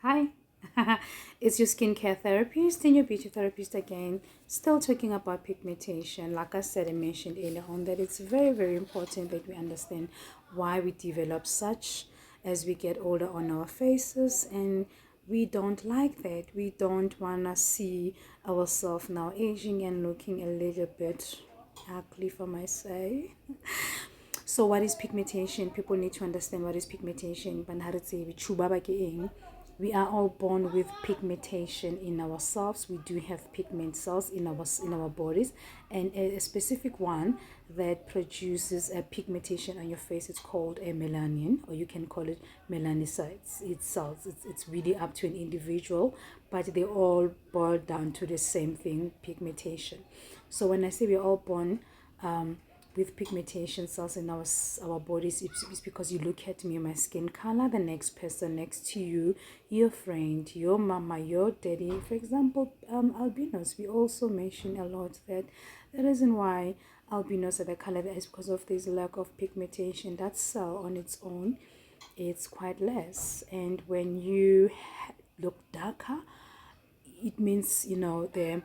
Hi, it's your skincare therapist and your beauty therapist again. Still talking about pigmentation. Like I said, I mentioned earlier on that it's very, very important that we understand why we develop such as we get older on our faces, and we don't like that. We don't want to see ourselves now aging and looking a little bit ugly, if I might say. So what is pigmentation? People need to understand what is pigmentation. We are all born with pigmentation in ourselves. We do have pigment cells in our bodies, and a specific one that produces a pigmentation on your face is called a melanin, or you can call it melanocytes. It's cells. It's really up to an individual, but they all boil down to the same thing: pigmentation. So when I say we're all born with pigmentation cells in our bodies, it's because you look at me, my skin color, the next person next to you, your friend, your mama, your daddy, for example, albinos. We also mention a lot that the reason why albinos are the color that is because of this lack of pigmentation. That cell on its own, it's quite less, and when you look darker, it means the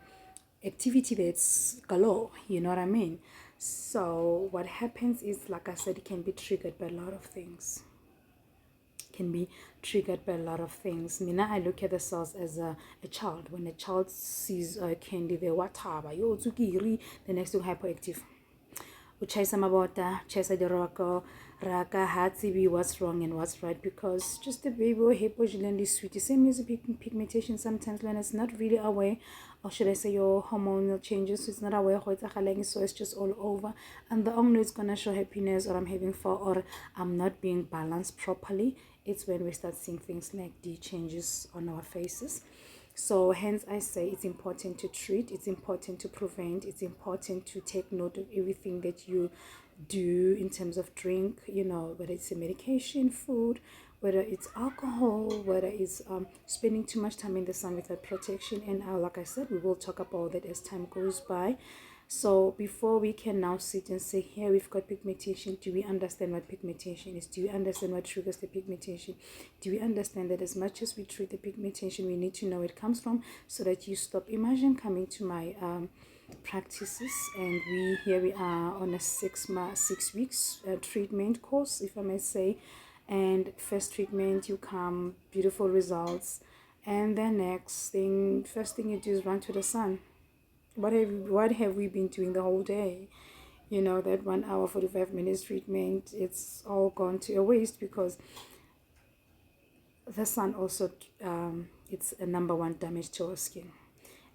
activity that's galore, you know what I mean. So what happens is, like I said, it can be triggered by a lot of things. Can be triggered by a lot of things. Mina, I look at the cells as a child. When a child sees candy, they wataba, yo tsukiri, the next thing hyperactive. O chaisa mabota, chaisa diroko, raka hatsi what's wrong and what's right, because just the baby or hypoglycemic sweet. Same as pigmentation sometimes when it's not really aware, or should I say your hormonal changes, so it's not aware how it's so it's just all over, and the only is gonna show happiness, or I'm having fun, or I'm not being balanced properly. It's when we start seeing things like the changes on our faces. So hence I say it's important to treat, it's important to prevent, it's important to take note of everything that you do in terms of drink, whether it's a medication, food, whether it's alcohol, whether it's spending too much time in the sun without protection. And like I said, we will talk about that as time goes by. So before we can now sit and say, here we've got pigmentation, do we understand what pigmentation is? Do we understand what triggers the pigmentation? Do we understand that as much as we treat the pigmentation, we need to know where it comes from so that you stop? Imagine coming to my practices, and we are on a 6 weeks treatment course, if I may say. And first treatment, you come, beautiful results, and then next thing, first thing you do is run to the sun. What have we been doing the whole day? That 1 hour 45 minutes treatment, it's all gone to a waste, because the sun also, it's a number one damage to our skin.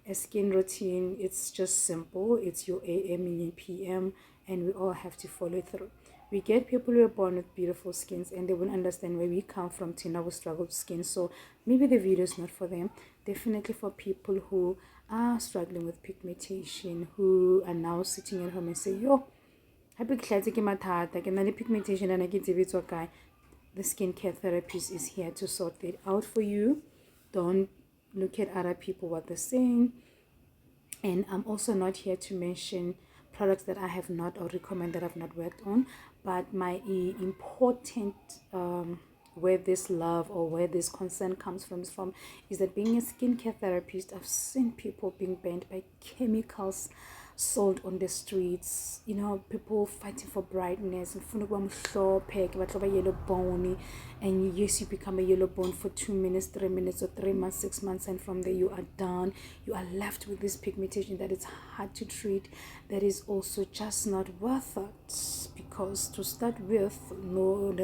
A skin routine, it's just simple. It's your AM and your PM, and we all have to follow it through. We get people who are born with beautiful skins, and they won't understand where we come from. Tina will struggle with skin, so maybe the video is not for them. Definitely for people who are struggling with pigmentation, who are now sitting at home and say, yo, happy ke mathata ke na le pigmentation and I get it. The skincare therapist is here to sort that out for you. Don't look at other people, what they're saying. And I'm also not here to mention products that I have not, or recommend that I've not worked on. But my important where this love or where this concern comes from is that being a skincare therapist, I've seen people being banned by chemicals sold on the streets. People fighting for brightness, yellow bone, and yes, you become a yellow bone for 2 minutes, 3 minutes, or 3 months, 6 months, and from there you are done. You are left with this pigmentation that is hard to treat, that is also just not worth it, because to start with, no,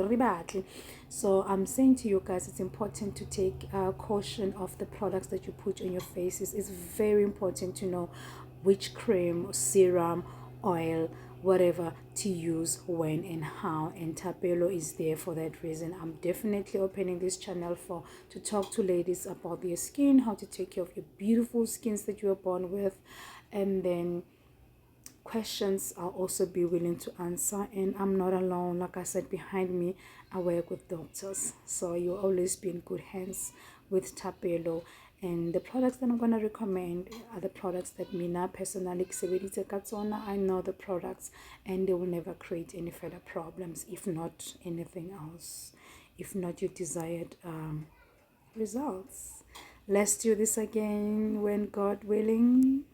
so I'm saying to you guys, it's important to take caution of the products that you put on your faces. It's very important to know which cream, serum, oil, whatever to use, when and how, and Tapelo is there for that reason. I'm definitely opening this channel to talk to ladies about their skin, how to take care of your beautiful skins that you are born with, and then questions I'll also be willing to answer. And I'm not alone. Like I said, behind me I work with doctors, so you'll always be in good hands with Tapelo. And the products that I'm going to recommend are the products that Mina personally I know the products, and they will never create any further problems, if not anything else, if not your desired results. Let's do this again when God willing.